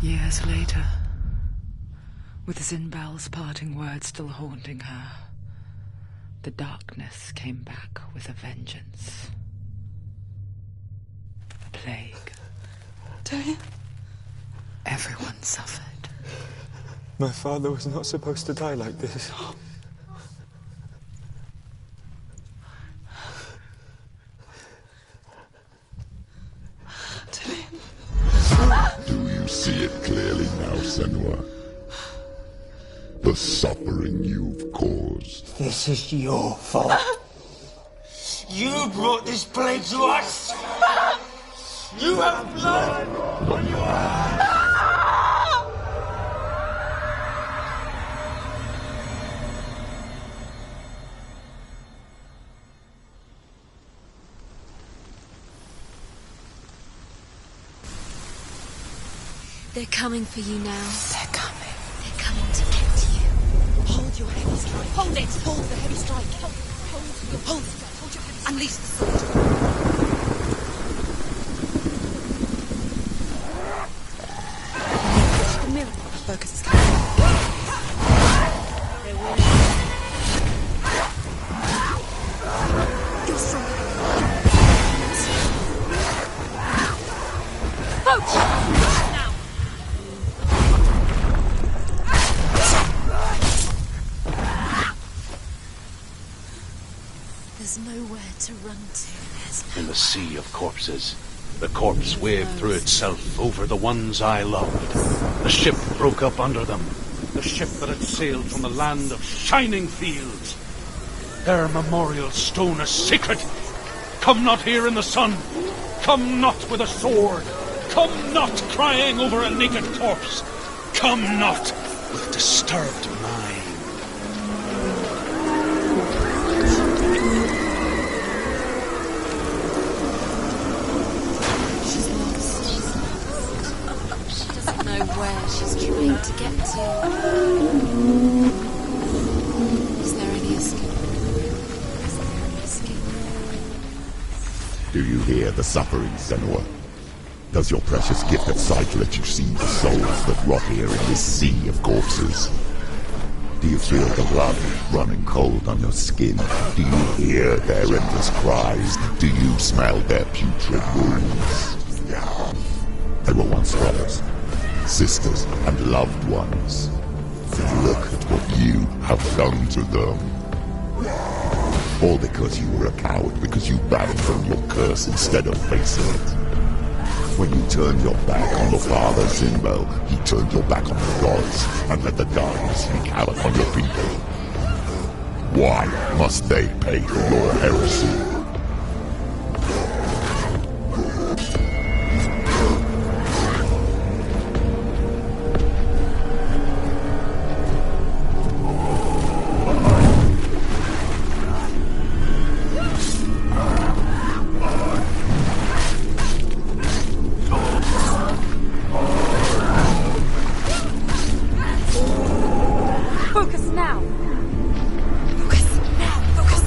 Years later, with Zinbal's parting words still haunting her, the darkness came back with a vengeance. A plague. Darian? Everyone suffered. My father was not supposed to die like this. Do you see it clearly now, Senua? The suffering you've caused. This is your fault. You brought this plague to us! You have blood on your hands! They're coming for you now. They're coming. They're coming to get you. Hold your heavy strike. Hold it! Hold the heavy strike. Hold your heavy strike. Unleash the sword. The mirror. Focus is coming. They will. You're strong. Now. There's nowhere to run to. In the sea of corpses, the corpse waved through itself over the ones I loved. The ship broke up under them. The ship that had sailed from the land of shining fields. Their memorial stone is sacred. Come not here in the sun. Come not with a sword. Come not crying over a naked corpse. Come not with disturbed mind. She's lost. She doesn't know where she's trying to get to. Is there any escape? Is there any escape? Do you hear the suffering, Senua? Does your precious gift of sight let you see the souls that rot here in this sea of corpses? Do you feel the blood running cold on your skin? Do you hear their endless cries? Do you smell their putrid wounds? They were once brothers, sisters, and loved ones. And look at what you have done to them. All because you were a coward, because you ran from your curse instead of facing it. When you turned your back on your father, Zinbel, he turned your back on the gods and let the darkness wreak havoc on your people. Why must they pay for your heresy? Focus now! Focus now! Focus!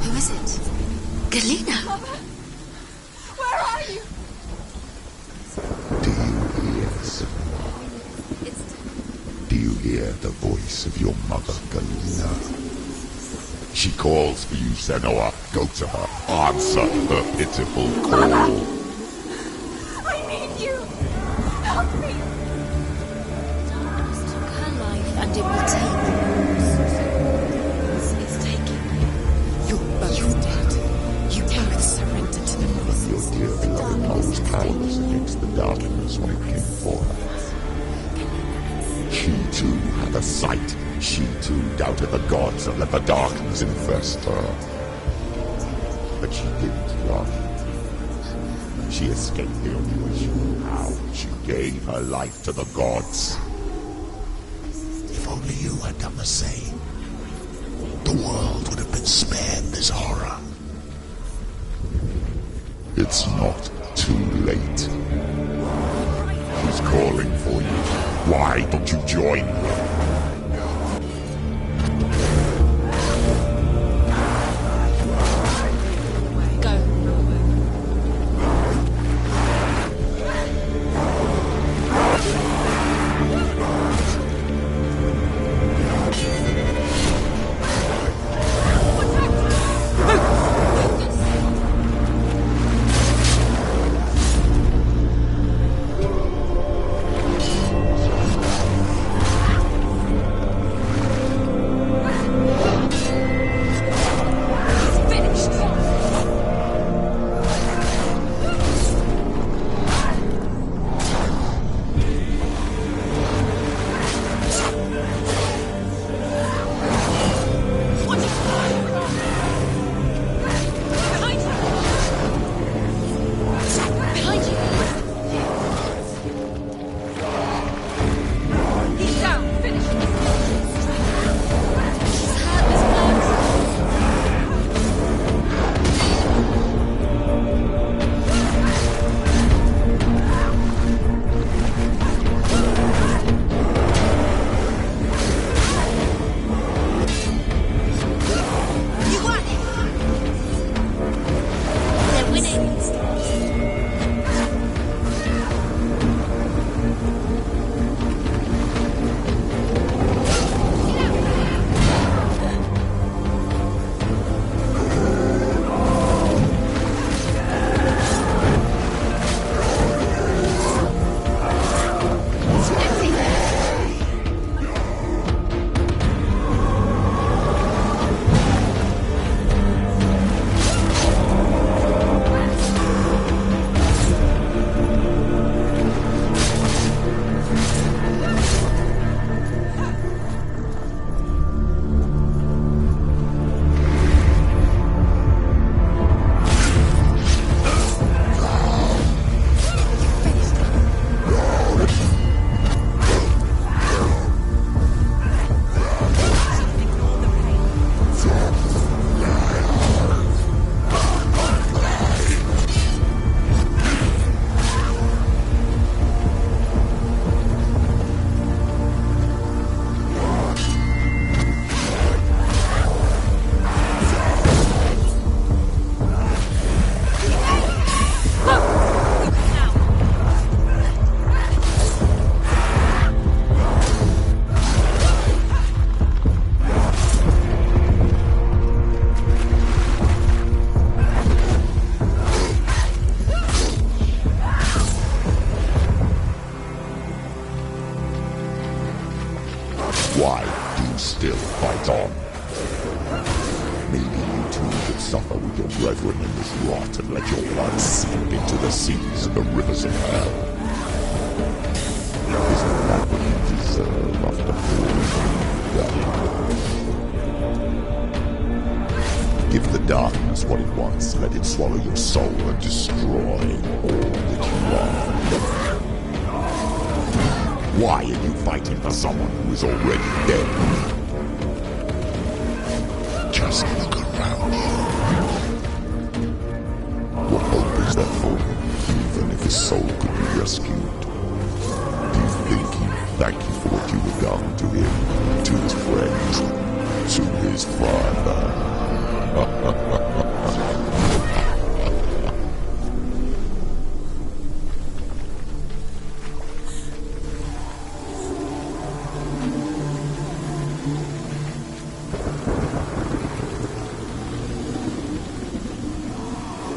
Who is it? Galena! Where are you? Do you hear, Senua? Do you hear the voice of your mother, Galena? She calls for you, Senua. Go to her. Answer her pitiful call. I need you! Help me! Darkness took her life and it will take yours. It's taking you. You're both dead. You both surrendered to the voices. Your dear beloved mother was powerless against the darkness when it came for her. She too had a sight. She too doubted the gods and let the darkness infest her. But she didn't run. She escaped the only way she knew how. She gave her life to the gods. If only only you had done the same, the world would have been spared this horror. It's not too late. He's calling for you. Why don't you join me? Why do you still fight on? Maybe you too could suffer with your brethren in this rot and let your blood seep into the seas and the rivers of hell. Isn't that what you deserve after falling? Give the darkness what it wants, let it swallow your soul and destroy all that you love. Why are you fighting for someone who is already dead? Just look around you. What hope is there for him, even if his soul could be rescued? Do you think he'd thank you for what you have done to him, to his friends, to his father?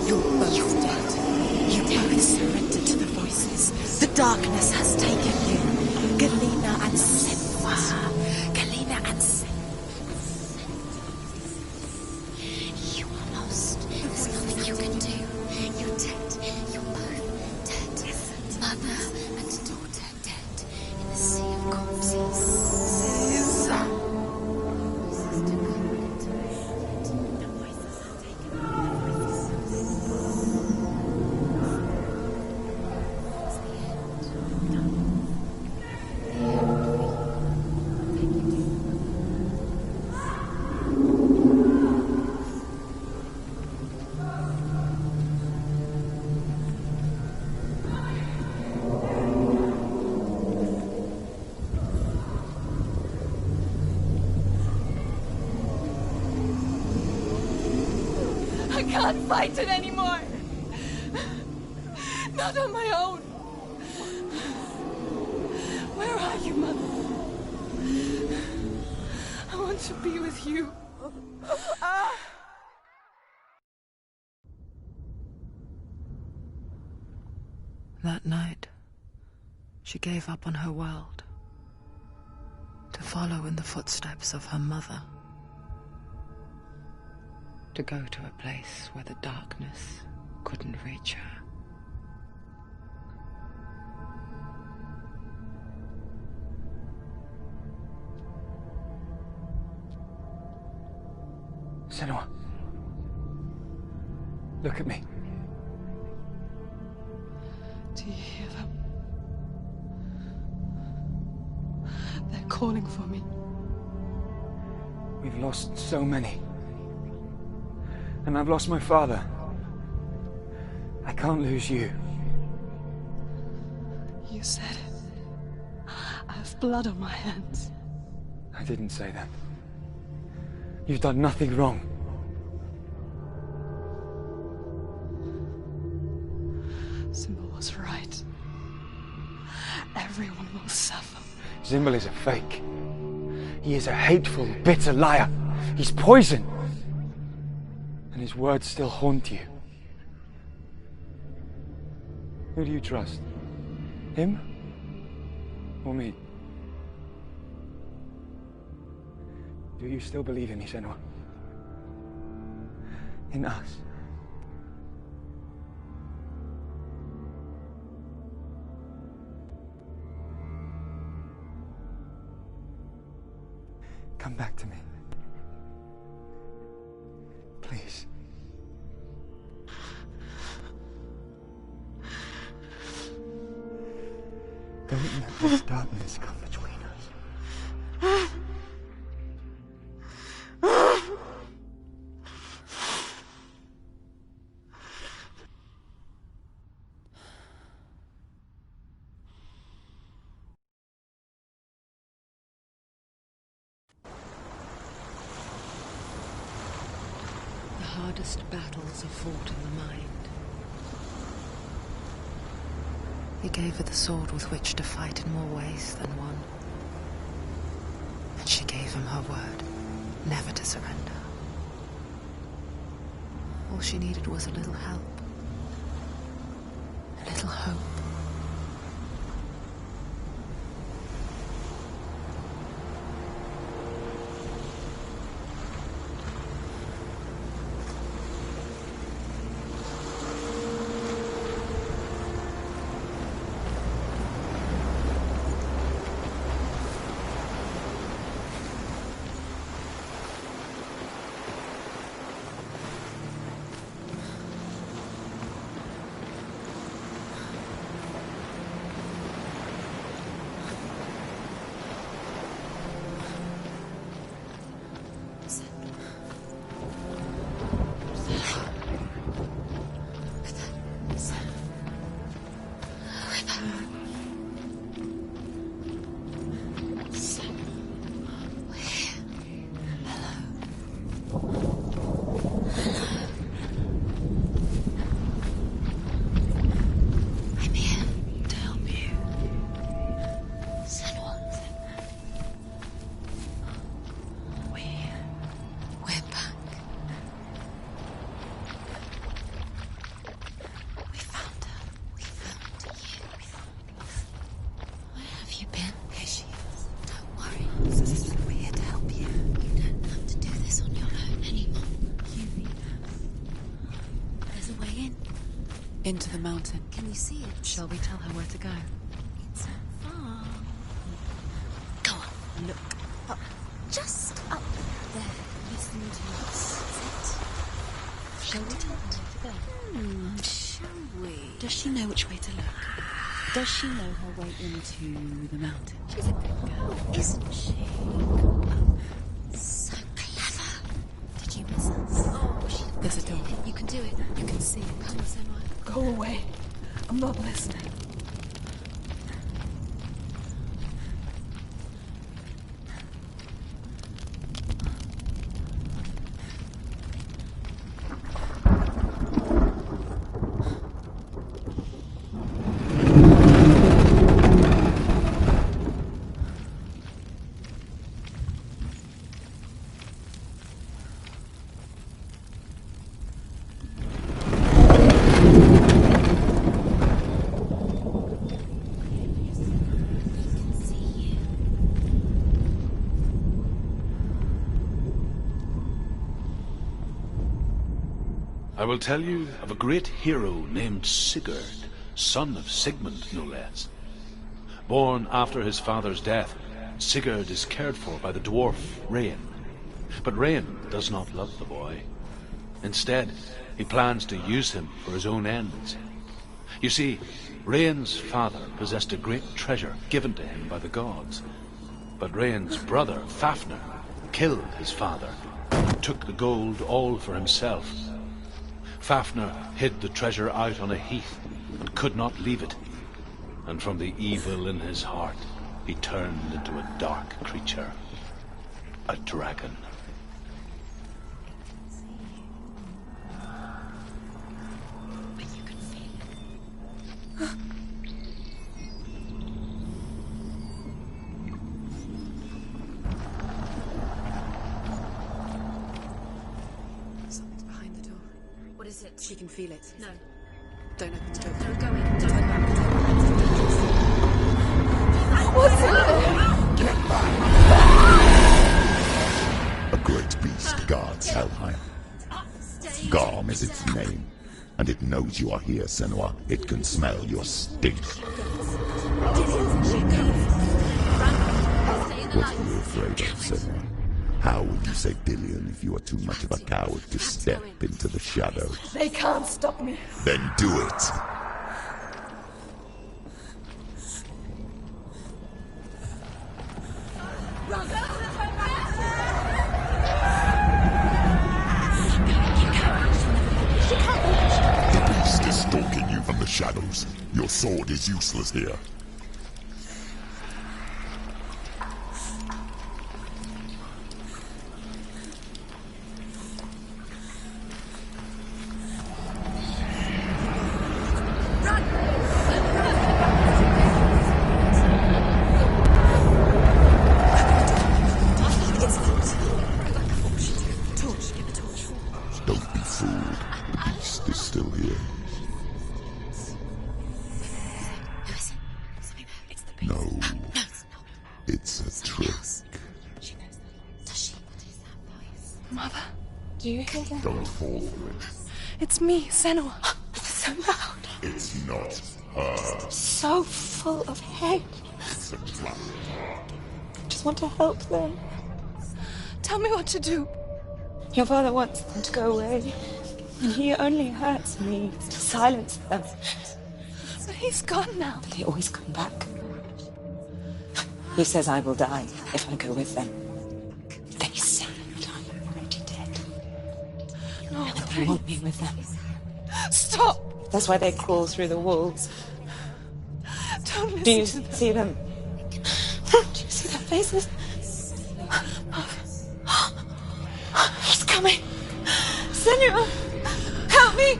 You're both dead. You both surrendered to the voices. The darkness has taken you. Galena and Senwa. Galena and Senwa. You are lost. There's nothing you can do. You're dead. You're both dead. Mother and daughter dead in the sea of corpses. can't fight it anymore. Not on my own. Where are you, Mother? I want to be with you. That night, she gave up on her world to follow in the footsteps of her mother, to go to a place where the darkness couldn't reach her. Senua, look at me. Do you hear them? They're calling for me. We've lost so many. And I've lost my father. I can't lose you. You said it. I have blood on my hands. I didn't say that. You've done nothing wrong. Simba was right. Everyone will suffer. Zimbel is a fake. He is a hateful, bitter liar. He's poison. And his words still haunt you. Who do you trust? Him? Or me? Do you still believe in me, Senua? In us? Come back to me. Please. Don't let this darkness come between us. The hardest battles are fought in the mind. He gave her the sword with which to fight in more ways than one. And she gave him her word, never to surrender. All she needed was a little help. A little hope. Into the mountain. Can you see it? Shall we tell her where to go? It's not far. Go on, look up. Just up there. Listen to us. Shall we tell her where to go? Shall we? Does she know which way to look? Does she know her way into the mountain? She's a good girl, isn't she? Oh, so clever. Did you miss us? Oh, she... There's a door. You can do it. You can see it. Come on, Senua. Go away. I'm not listening. I will tell you of a great hero named Sigurd, son of Sigmund, no less. Born after his father's death, Sigurd is cared for by the dwarf Rain. But Rain does not love the boy. Instead, he plans to use him for his own ends. You see, Rain's father possessed a great treasure given to him by the gods. But Rain's brother, Fafnir, killed his father and took the gold all for himself. Fafnir hid the treasure out on a heath and could not leave it. And from the evil in his heart, he turned into a dark creature, a dragon. But you can feel it. Something's behind the door. What is it? She can feel it. No. Don't open the door. Don't go in. Turn Don't. back. A great beast guards Helheim. Garm is its name, and it knows you are here, Senua. It can smell your stink. What are you afraid of, Senua? How will you save Dillion if you are too much of a coward to step into the shadows? They can't stop me. Then do it! The beast is stalking you from the shadows. Your sword is useless here. Don't be fooled. The beast is still here. No. It's a trick. Mother, do you hear that? Don't fall for it. It's me, Senua. It's so loud. It's not her. So full of hate. It's a trap. I just want to help them. Tell me what to do. Your father wants them to go away. And he only hurts me to silence them. But he's gone now. But they always come back. He says I will die if I go with them. They say that I'm already dead. No, And they want me with them. stop. That's why they crawl through the walls. Don't listen Do you to them. see them? Do you see their faces? He's coming. Senua, help me.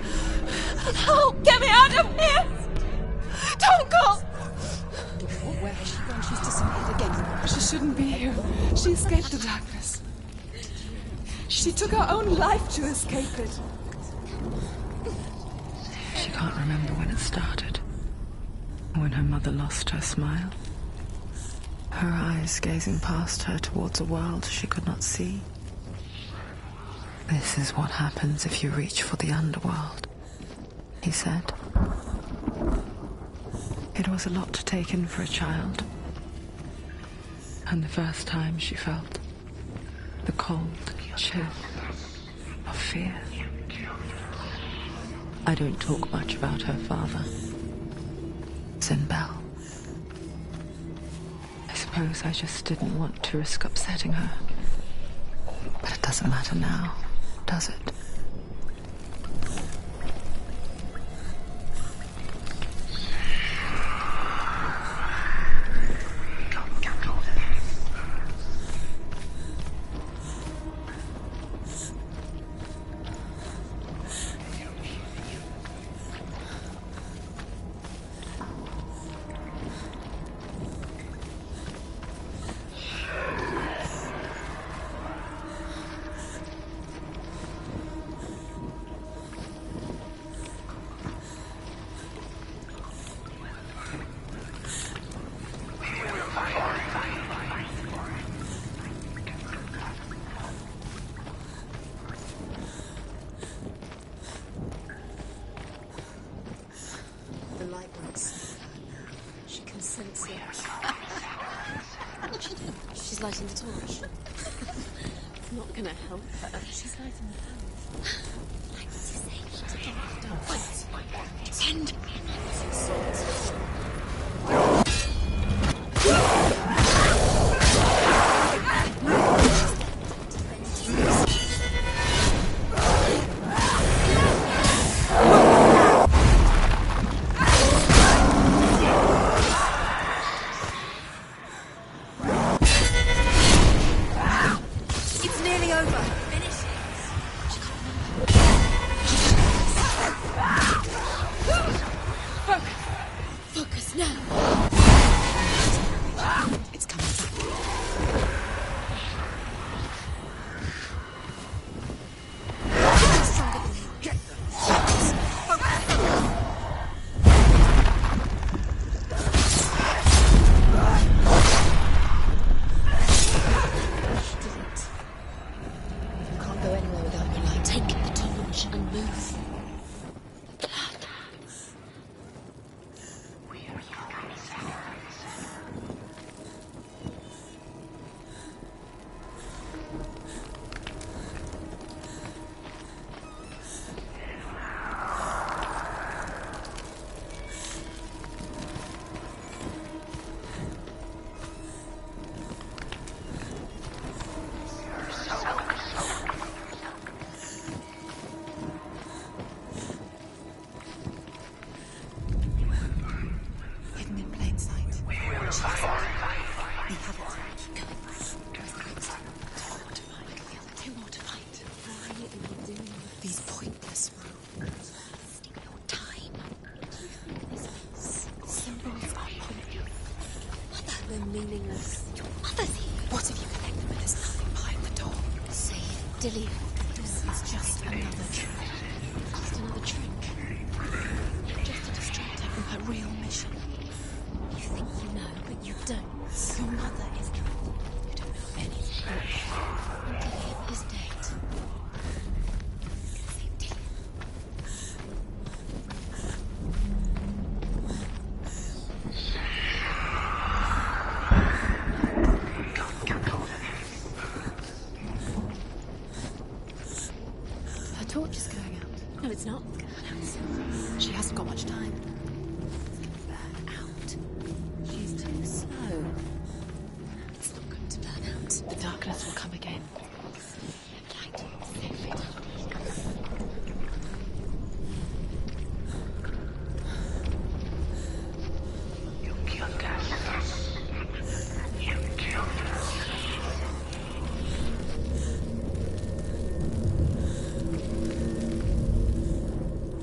Help, get me out of here. Don't go. Where has she gone? She's disappeared again. She shouldn't be here. She escaped the darkness. She took her own life to escape it. She can't remember when it started. When her mother lost her smile. Her eyes gazing past her towards a world she could not see. This is what happens if you reach for the underworld, he said. It was a lot to take in for a child. And the first time she felt the cold chill of fear. I don't talk much about her father, Sinbel. I suppose I just didn't want to risk upsetting her. But it doesn't matter now, does it? She's lighting the torch. It's not gonna help her. She's lighting the torch. Like what you say, Send. It's nearly over. Finish it. Focus now. It's coming back. Stronger than him. Get them. You can't go anywhere without your light. Take the torch and move. Hidden in plain sight. We have it. Two more to fight. Why are you doing These pointless rules. wasting your time? These symbols are pointless. Mother, they're meaningless. Your mother's here. What if you connect them and there's nothing behind the door? Say it, Dilly. This is just another trick. Just another trick. Just to distract her from her real mission. You think you know, but you don't. Your mother is dead. You don't know anything. Dilly is dead. Save Dilly. Her torch is going out. No, it's not. It's gonna burn out. She hasn't got much time. It's gonna burn out. She's too slow. It's not going to burn out. The darkness will come again. Light, save it.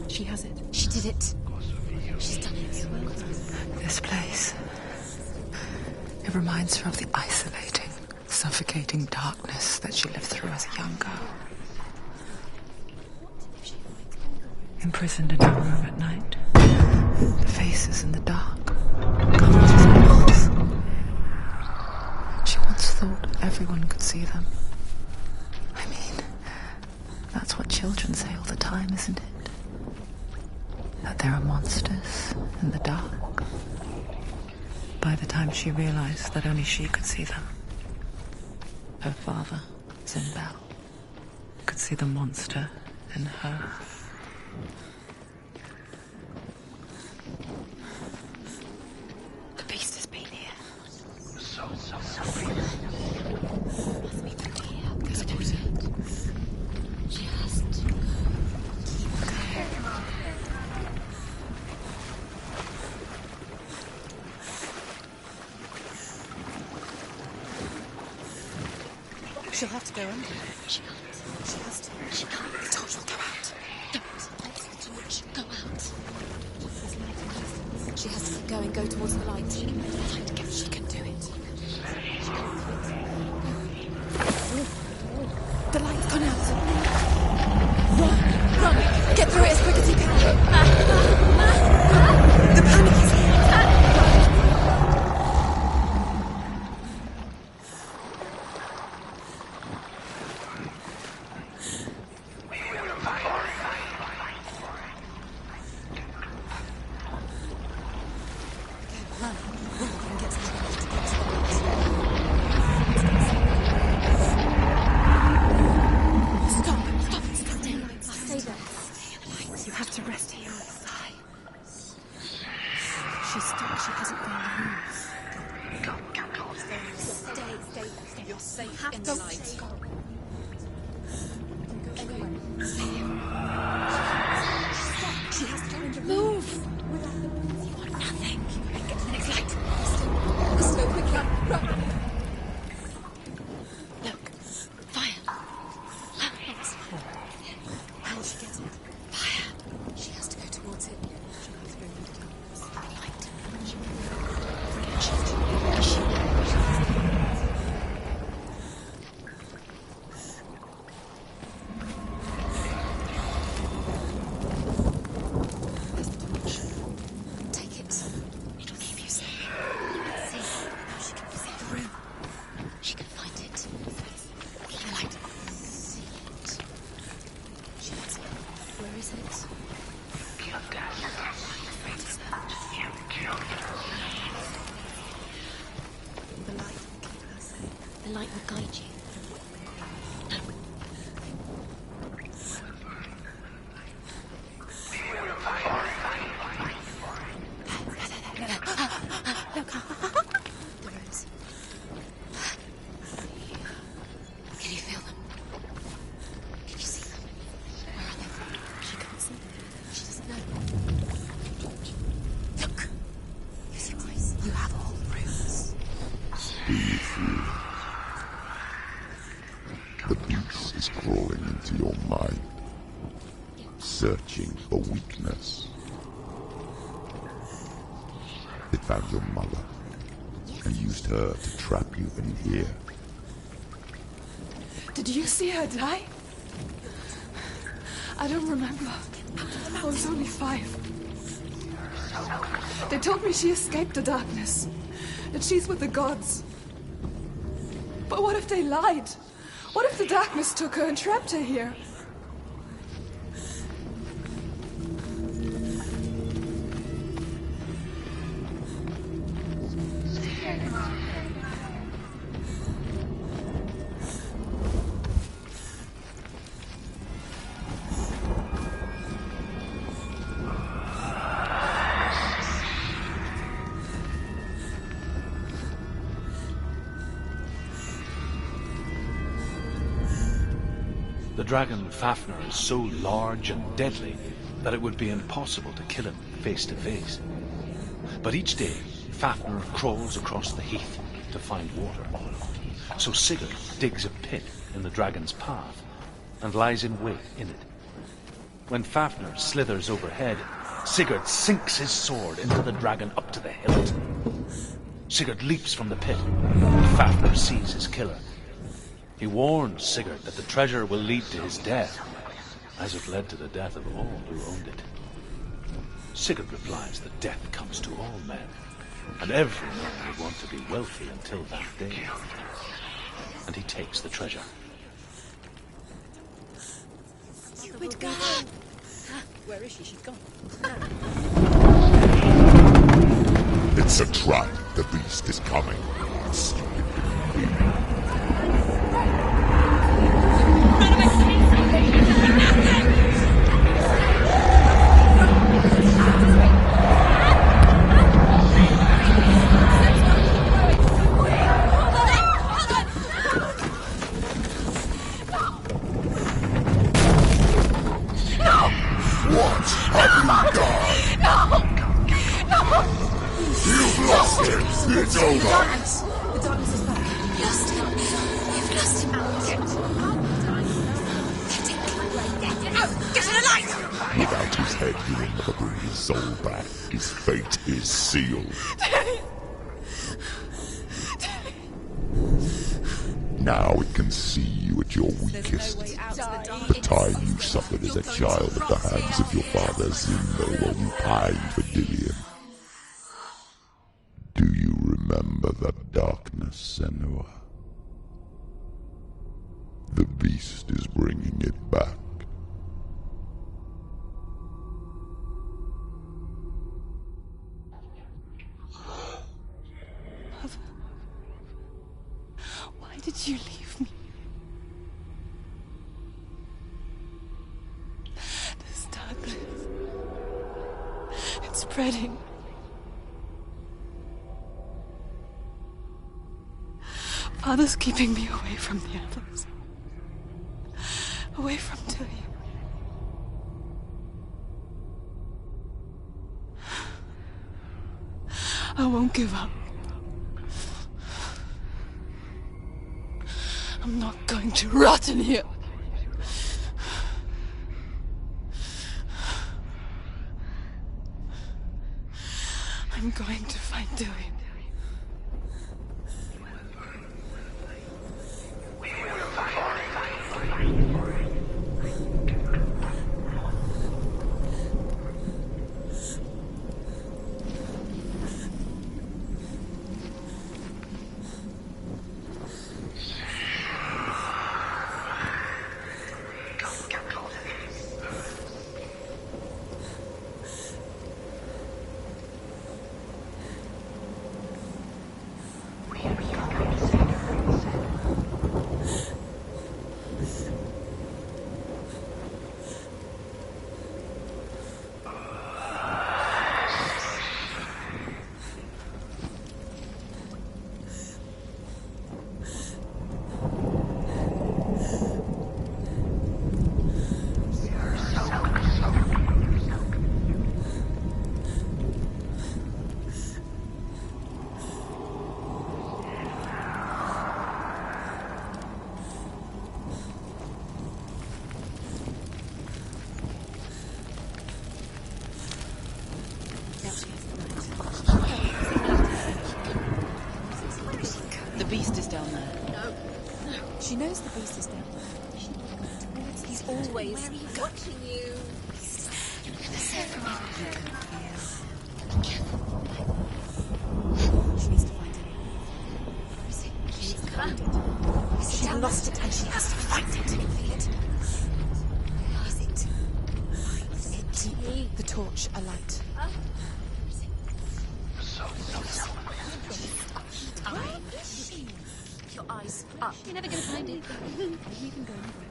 She has it. She did it. She's done it. This place. It reminds her of the isolating, suffocating darkness that she lived through as a young girl. Imprisoned in her room at night. The faces in the dark. Colours and walls. She once thought everyone could see them. I mean, that's what children say all the time, isn't it? That there are monsters in the dark. By the time she realized that only she could see them, her father, Zinbel, could see the monster in her. The beast has been here. Must be through here. Because I don't it. She has to go. Keep going. She'll have to go under. She can't. She has to. She can't. The torch will go out. Don't let the torch go out. She has to keep going. Go towards the light. She can make the light go. She can do it. The light's gone out. Run! Get through it as quick as you can. The panic is here. Run. Stay. You're safe in the light. She has to go into move. You want nothing. Get to the next light. Slow, quick, run. Look, fire. How will she get it? Fire. She has to go towards it. She'll have to go into darkness. Light. Take it. It'll keep you safe. Let's see how she can see the room. She can find it. Get the light. See it. She has it. Where is it? Afraid to search. The light will keep her safe. The light will guide you. Look. The rose. Can you feel them? Can you see them? Where are they? She can't see. She doesn't know. Look. Use your eyes. You have all the rooms. Do you feel the beast is crawling into your mind, searching for weakness? It found your mother and used her to trap you in here. Did you see her die? I don't remember. I was only 5. They told me she escaped the darkness, that she's with the gods. But what if they lied? What if the darkness took her and trapped her here? The dragon Fafnir is so large and deadly that it would be impossible to kill him face to face. But each day, Fafnir crawls across the heath to find water. So Sigurd digs a pit in the dragon's path and lies in wait in it. When Fafnir slithers overhead, Sigurd sinks his sword into the dragon up to the hilt. Sigurd leaps from the pit, and Fafnir sees his killer. He warns Sigurd that the treasure will lead to his death, as it led to the death of all who owned it. Sigurd replies that death comes to all men, and everyone would want to be wealthy until that day. And he takes the treasure. Stupid girl. Where is she? She's gone. It's a trap. The beast is coming. Stupid queen. You've lost him! It's over! The darkness is back. Lost him. You've lost him. Get to the light! Without his head, you will never bring his soul back. His fate is sealed. Now it can see you at your weakest. The time you suffered as a child at the hands of your father Zindo while you pined for Dillion. Do you remember that darkness, Senua? The beast is bringing it back. Mother, why did you leave me? This darkness, it's spreading. Father's keeping me away from the others. Away from Tilly. I won't give up. I'm not going to rot in here. I'm going to find Tilly. The beast is down there. No. She knows the beast is down there. He's always watching you. She needs to find it. She needs to find it. She lost it and she has to find it. Feel it. Is it? The torch, a light. Your eyes up. You're never going to find it. You can go anywhere.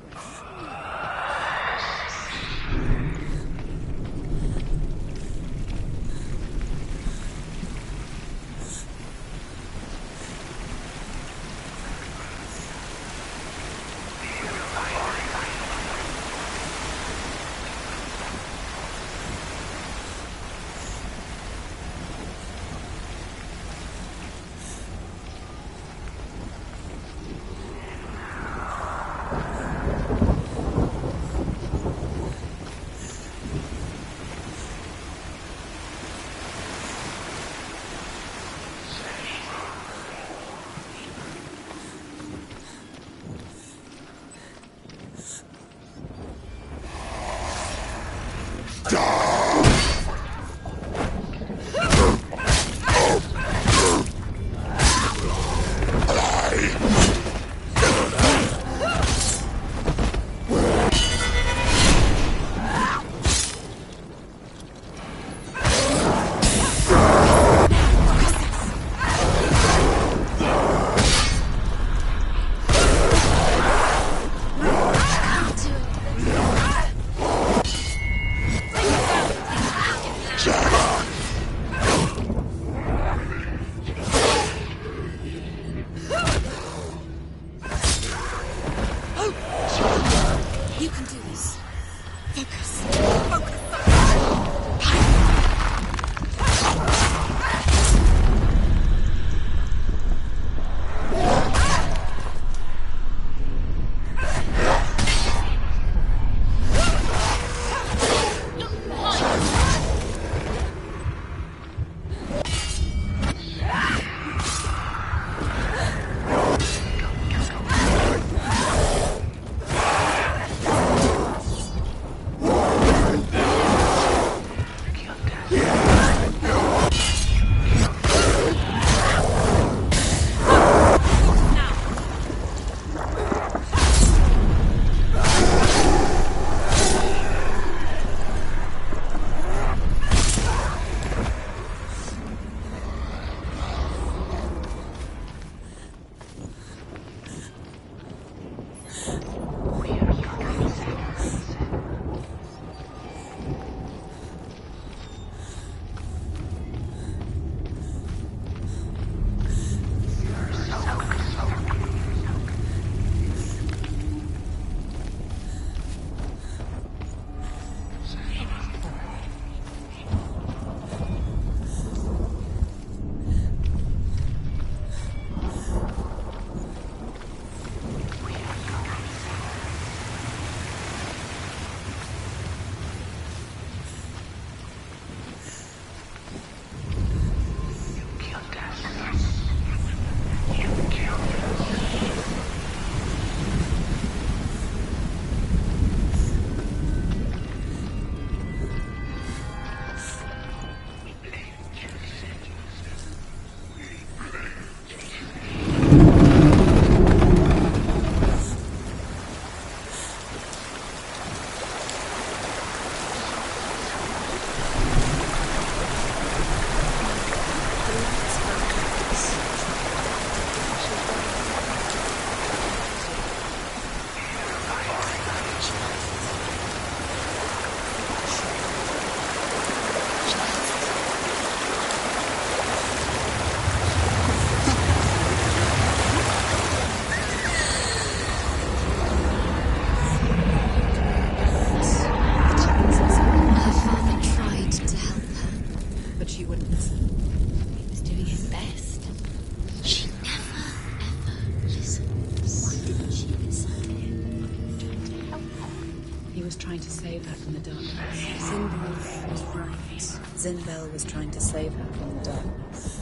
Zinbel was trying to save her from the darkness.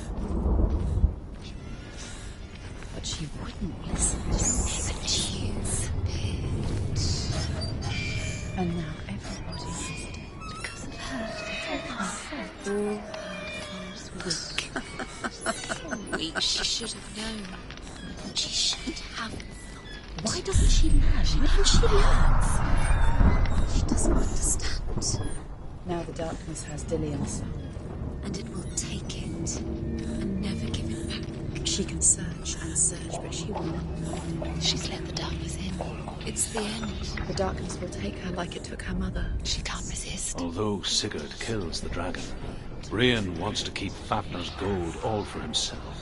But she wouldn't listen. And now everybody is dead. Because of her. All her fault was Weak. She should have known. She should have. Why doesn't she learn? She learns. She doesn't understand. Now the darkness has Dillian's soul. And it will take it and never give it back. She can search and search, but she will not. She's let the darkness in. It's the end. The darkness will take her like it took her mother. She can't resist. Although Sigurd kills the dragon, Rian wants to keep Fafnir's gold all for himself.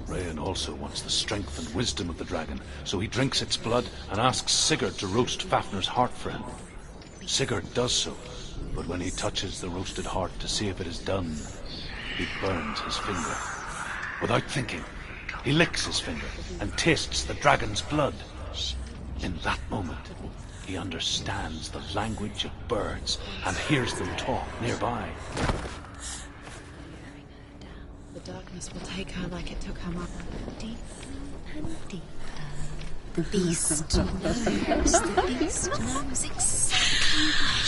Rian also wants the strength and wisdom of the dragon, so he drinks its blood and asks Sigurd to roast Fafnir's heart for him. Sigurd does so, but when he touches the roasted heart to see if it is done, he burns his finger. Without thinking, he licks his finger and tastes the dragon's blood. In that moment, he understands the language of birds and hears them talk nearby. The darkness will take her like it took her mother. Deeper and deeper. The beast knows. The beast knows exactly where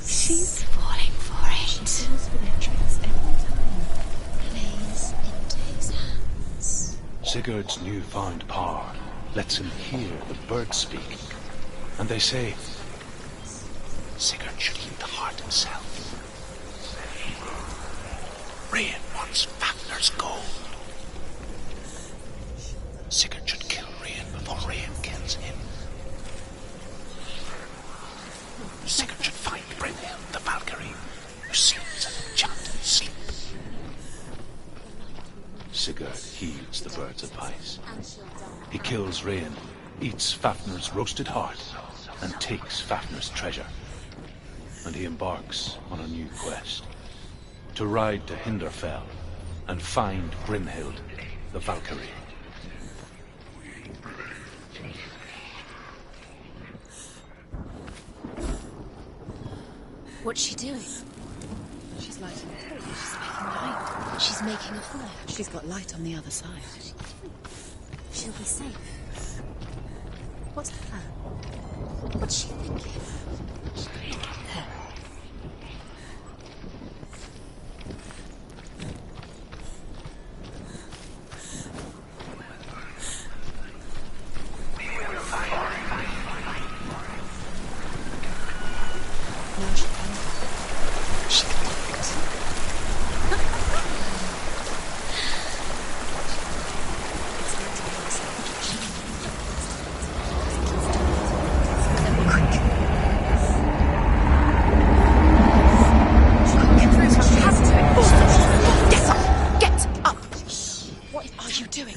she's falling for it. She falls for their tricks every time. Plays into his hands. Sigurd's newfound power lets him hear the birds speak. And they say, Sigurd should eat the heart himself. Rian wants Fafnir's gold. Sigurd should kill Rian before Rian kills him. Sigurd should find Brynhild, the Valkyrie, who sings an enchanted sleep. Sigurd heeds the bird's advice. He kills Rian, eats Fafnir's roasted heart, and takes Fafnir's treasure. And he embarks on a new quest. To ride to Hinderfell and find Brynhild, the Valkyrie. What's she doing? She's lighting a torch. She's making light. She's making a fire. She's got light on the other side. She'll be safe. What's the plan? What's she thinking? Look at her. Now she can. She can do it.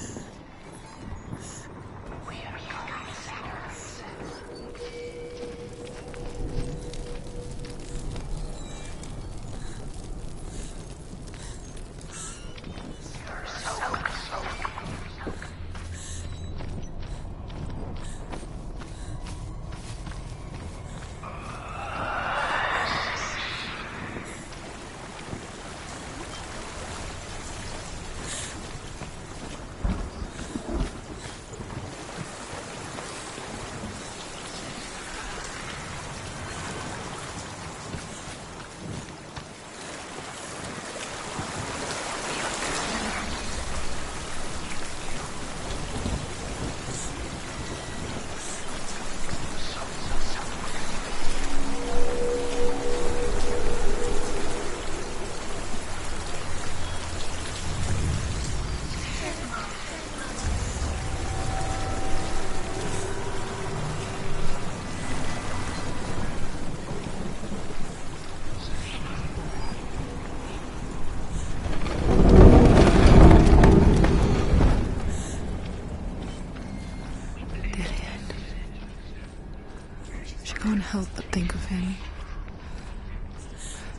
help but think of him.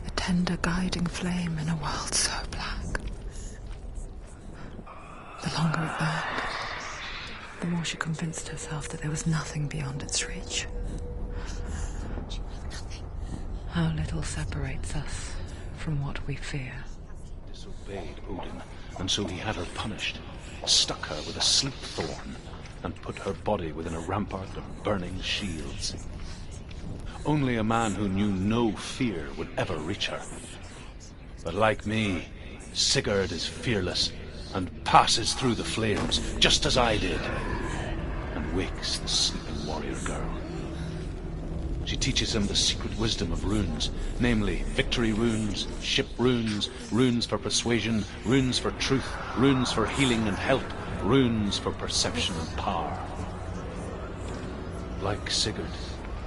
A tender guiding flame in a world so black. The longer it burned, the more she convinced herself that there was nothing beyond its reach. How little separates us from what we fear. Disobeyed Odin, and so he had her punished, stuck her with a sleep thorn, and put her body within a rampart of burning shields. Only a man who knew no fear would ever reach her. But like me, Sigurd is fearless and passes through the flames, just as I did, and wakes the sleeping warrior girl. She teaches him the secret wisdom of runes, namely victory runes, ship runes, runes for persuasion, runes for truth, runes for healing and help, runes for perception and power. Like Sigurd,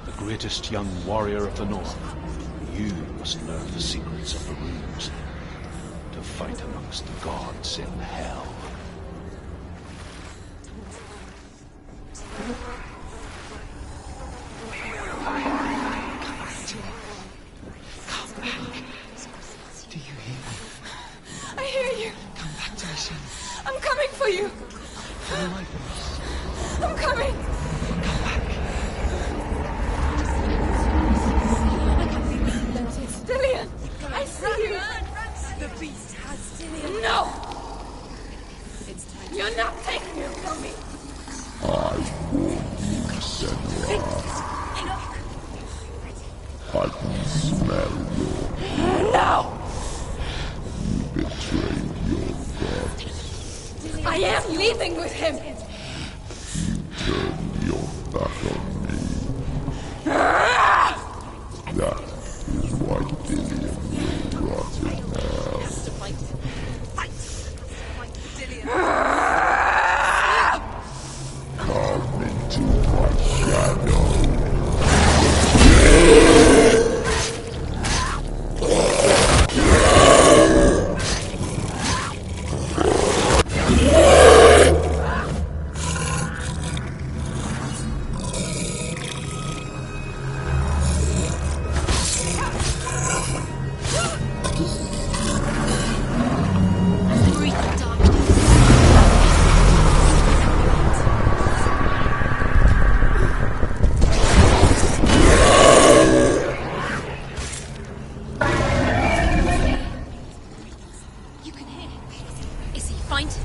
the greatest young warrior of the North, you must learn the secrets of the runes to fight amongst the gods in hell. Do you hear me? I hear you. Come back to me soon. I'm coming for you. Follow my voice. I'm coming. Come back. Dillian, I see you. The beast has Dillian. No. You're not taking him from me. I warned you, Senua. I can smell your No. You betrayed your god. I am leaving with him. You turned your back on me. That is why Dillian will rot in hell. Come into my shadow. You can hear him. Is he find him?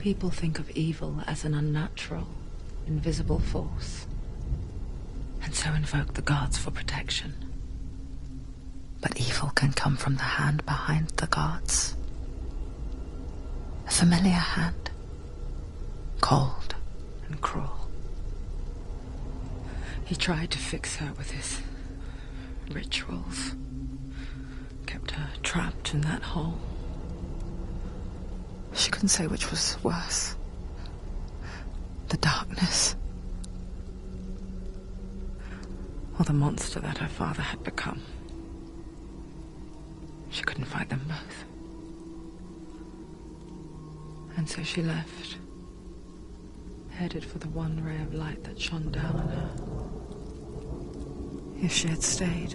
People think of evil as an unnatural, invisible force, and so invoke the gods for protection. But evil can come from the hand behind the gods. A familiar hand, cold and cruel. He tried to fix her with his rituals, kept her her trapped in that hole. She couldn't say which was worse. The darkness. Or the monster that her father had become. She couldn't fight them both. And so she left, headed for the one ray of light that shone down on her. If she had stayed,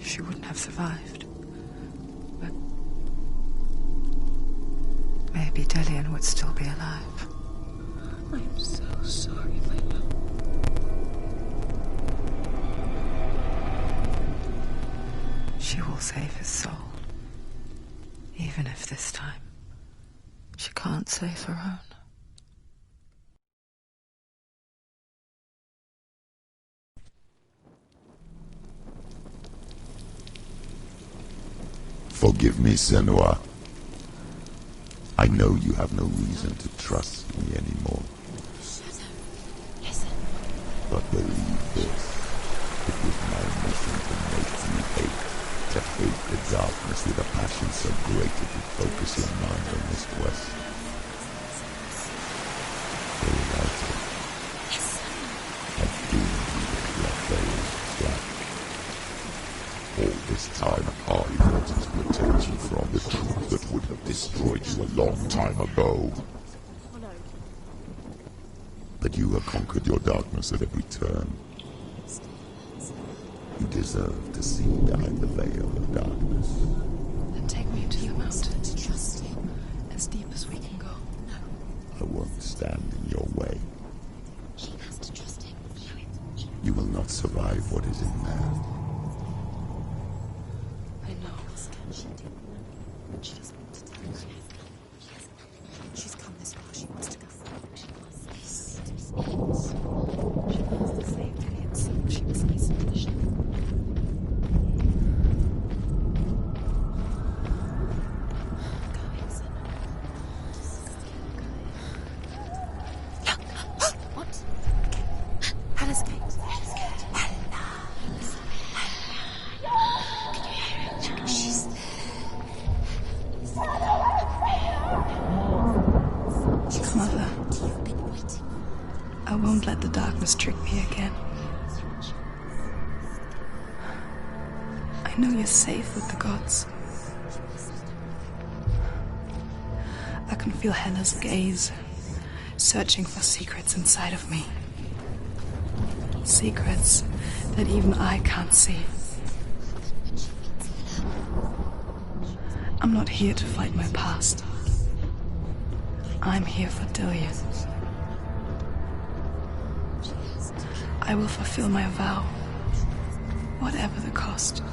she wouldn't have survived. But maybe Delian would still be alive. I'm so sorry, Layla. She will save his soul. Even if this time she can't save her own. Forgive me, Senua. I know you have no reason to trust me anymore. Listen. But believe this. It was my mission to make you hate. To hate the darkness with a passion so great it would focus your mind on this quest. So weiter. I've doomed you with your veil's black. All this time I wanted to protect you from the truth that would have destroyed you a long time ago. But you have conquered your darkness at every turn. You deserve to see behind the veil of darkness. Then take me to the mountain to trust you, as deep as we can go. I won't stand in your way. She has to trust him. You will not survive what is in there. I know. She doesn't want to tell you. She's come this far. She wants to go forward. She wants this. She wants to save Delian's soul. She must listen to the ship. What? Hannah's gate. Mother, I won't let the darkness trick me again. I know you're safe with the gods. I can feel Hela's gaze, searching for secrets inside of me. Secrets that even I can't see. I'm not here to fight my past. I'm here for Delian. I will fulfill my vow, whatever the cost.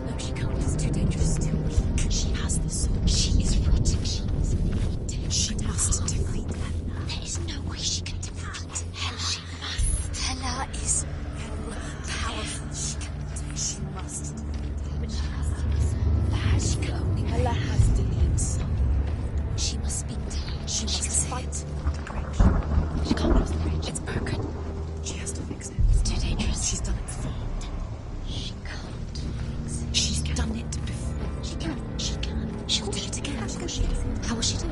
No, she can't. It's too dangerous. Too weak. She has the sword. She is rotting. She is needed. She must defeat Hela. There is no way she can defeat Hela. She must. Hela is powerful. She must. But she has to. She can only. Hela has Delian's soul. She must speak to her. She must fight. She can't cross the bridge. It's broken. She has to fix it. It's too dangerous. She's done it before. She can't fix it. She's done it before. She can. She can. She'll do it again. How will she do it?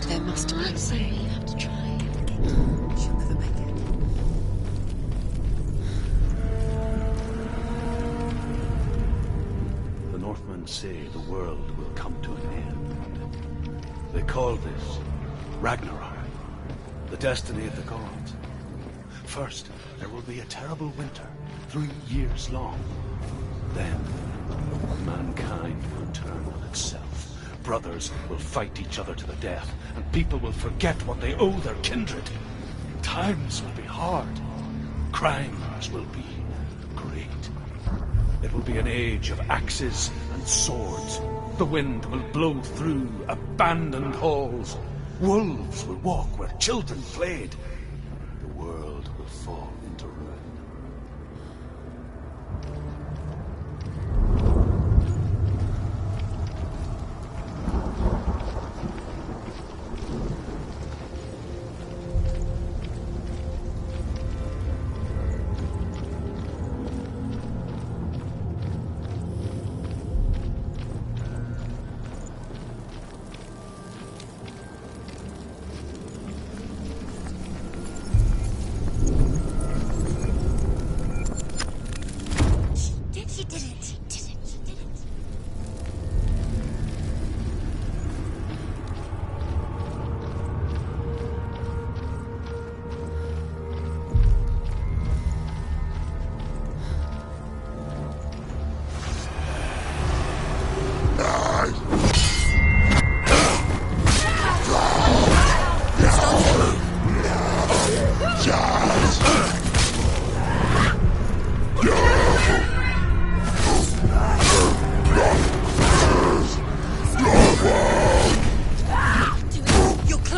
There must be a way. You have to try. She'll never make it. The Northmen say the world will come to an end. They call this Ragnarok, the destiny of the gods. First, there will be a terrible winter, 3 years long. Then, mankind will turn on itself. Brothers will fight each other to the death, and people will forget what they owe their kindred. Times will be hard. Crimes will be great. It will be an age of axes and swords. The wind will blow through abandoned halls. Wolves will walk where children played. The world will fall into ruin.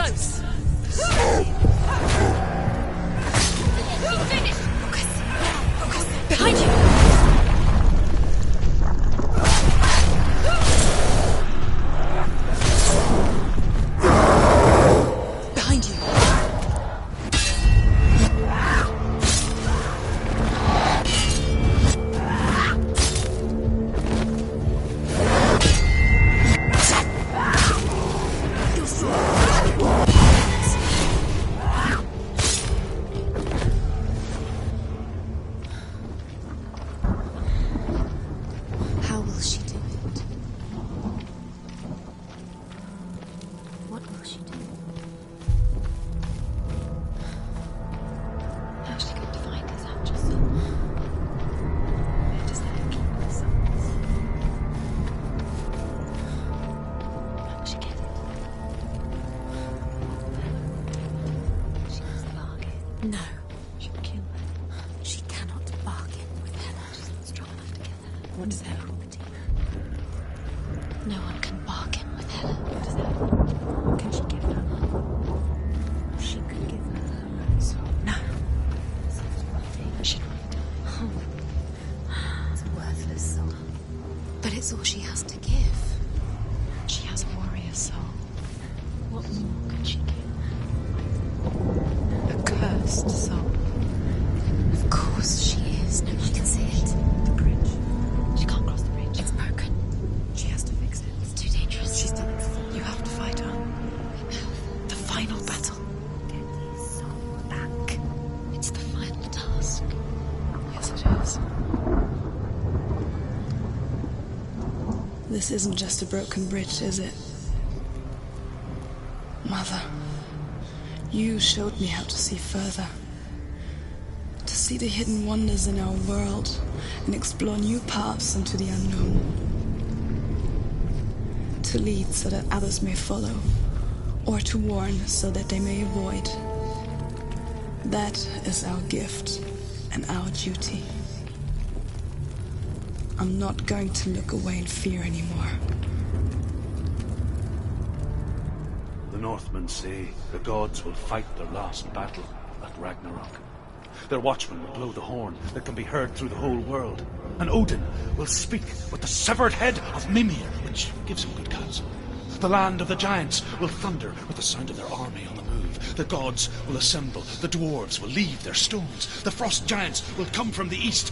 close! Behind you! Behind you! How will she do it? What will she do? How's she going to find his actual soul? Where does that keep the souls? How will she get it? She must bargain. No. She'll kill her. She cannot bargain with Hela. She's not strong enough to kill her. What does that property? No one can bargain with Hela. What does that mean? Can she give her? She could give her her own soul. No. She'd already done it. It's a worthless soul. But it's all she has to give. She has a warrior soul. What more can she give? A cursed soul. Of course she is. No one can see it. The bridge. She can't cross the bridge. It's broken. She has to fix it. It's too dangerous. She's done it before. You have to fight her. The final battle. Get his soul back. It's the final task. Yes, it is. This isn't just a broken bridge, is it? Mother, you showed me how to see further. To see the hidden wonders in our world and explore new paths into the unknown. To lead so that others may follow, or to warn so that they may avoid. That is our gift and our duty. I'm not going to look away in fear anymore. The Northmen say the gods will fight their last battle at Ragnarok. Their watchmen will blow the horn that can be heard through the whole world. And Odin will speak with the severed head of Mimir, which gives him good counsel. The land of the giants will thunder with the sound of their army on the move. The gods will assemble. The dwarves will leave their stones. The frost giants will come from the east.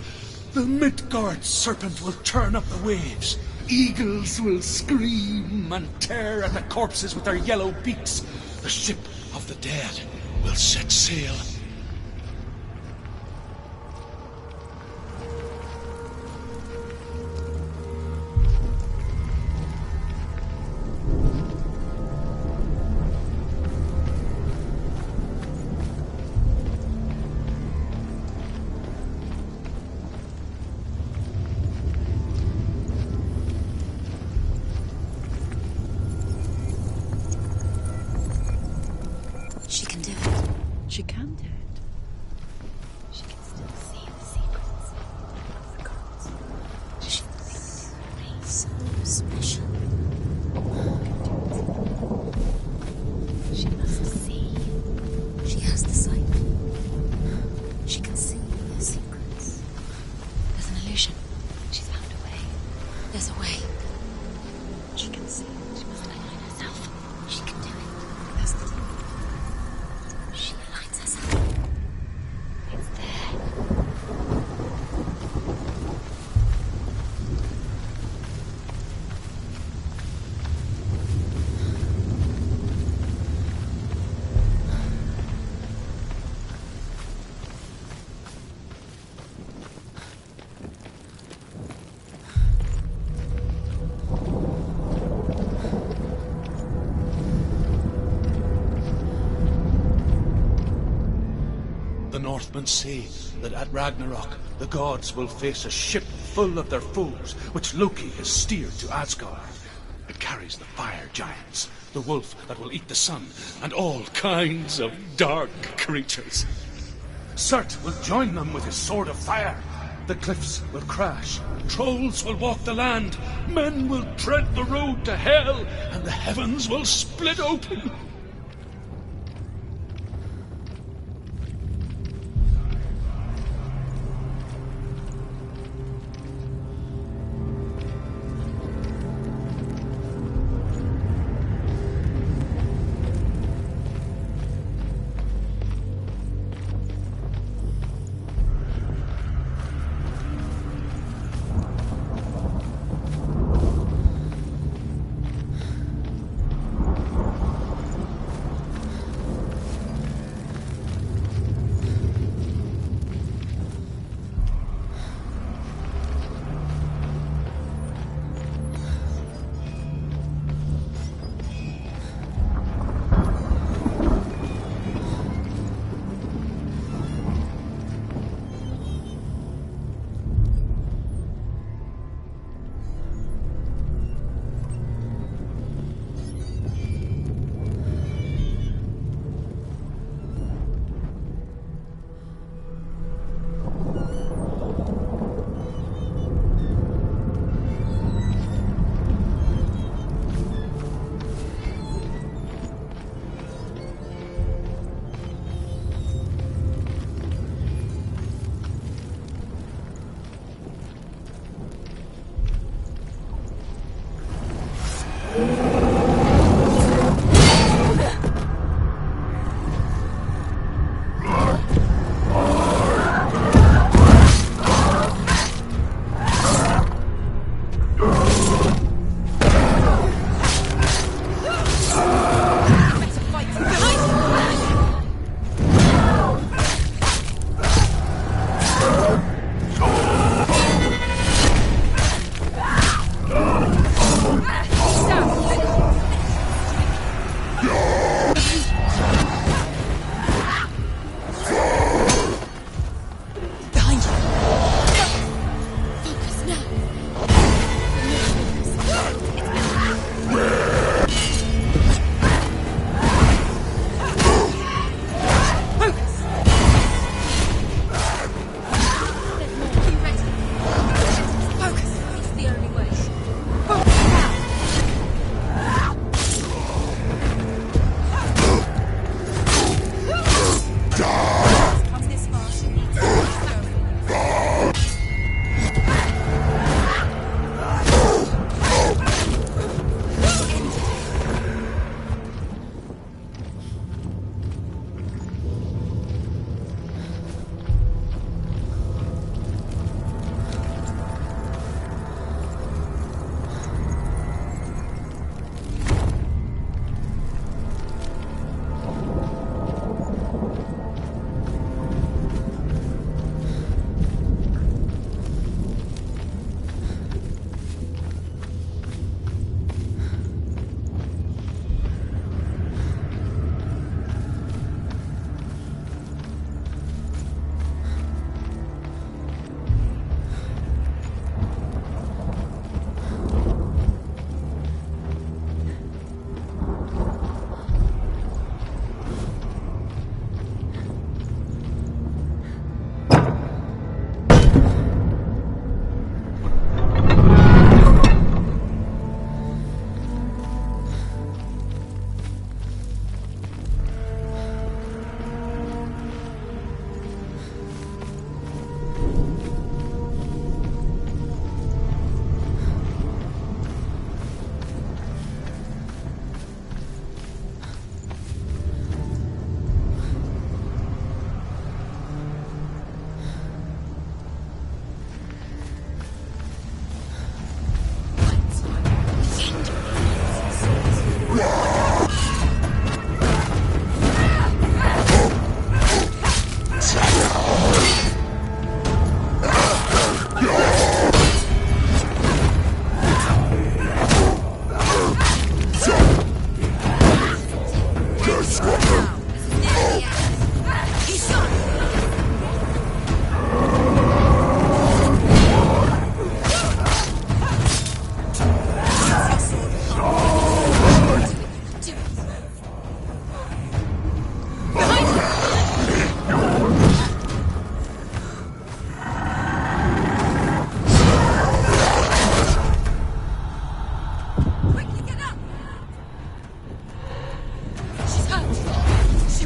The Midgard serpent will turn up the waves. Eagles will scream and tear at the corpses with their yellow beaks. The ship of the dead will set sail. She can do it. She can do it. She can still see the secrets of the gods. She thinks her so special. She must see. She has the sight. She can see their secrets. There's an illusion. She's found a way. There's a way. She can see. She must align herself. She can do it. That's the thing. She aligns herself. It's there. The Northmen say that at Ragnarok the gods will face a ship full of their foes, which Loki has steered to Asgard. It carries the fire giants, the wolf that will eat the sun, and all kinds of dark creatures. Surt will join them with his sword of fire. The cliffs will crash, trolls will walk the land, men will tread the road to hell, and the heavens will split open.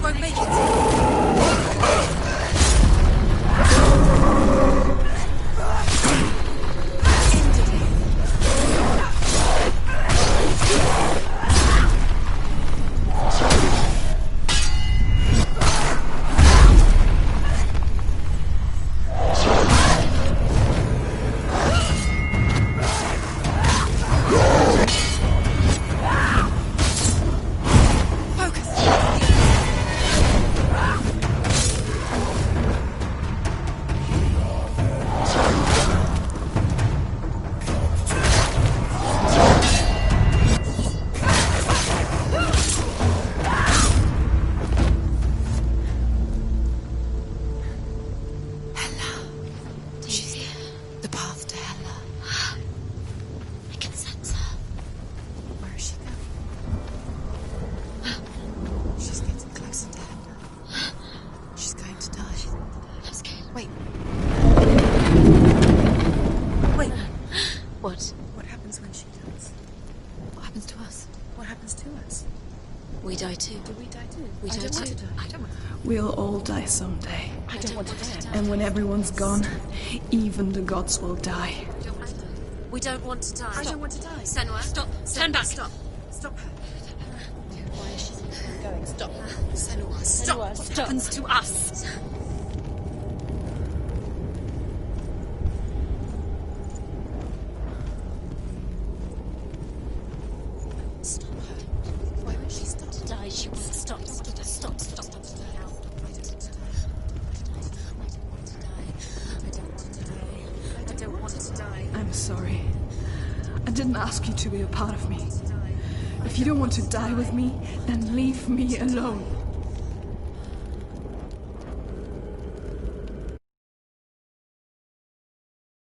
won't make it. What happens when she dies? What happens to us? What happens to us? We die too. Do we die too? We I die don't want too. to die. I don't want to. We'll all die someday. I don't want to die. And when everyone's gone, even the gods will die. We don't want to die. I don't want to die. Senua, stop. Turn back. Stop. Stop her. Why is she Going. Stop. Senua, stop. Senua, What stop. happens to us? Stop her. Why won't she stop to die? She won't stop. Stop. Stop. I don't want to die. I don't want to die. I'm sorry. I didn't ask you to be a part of me. If you don't want to die with me, then leave me alone.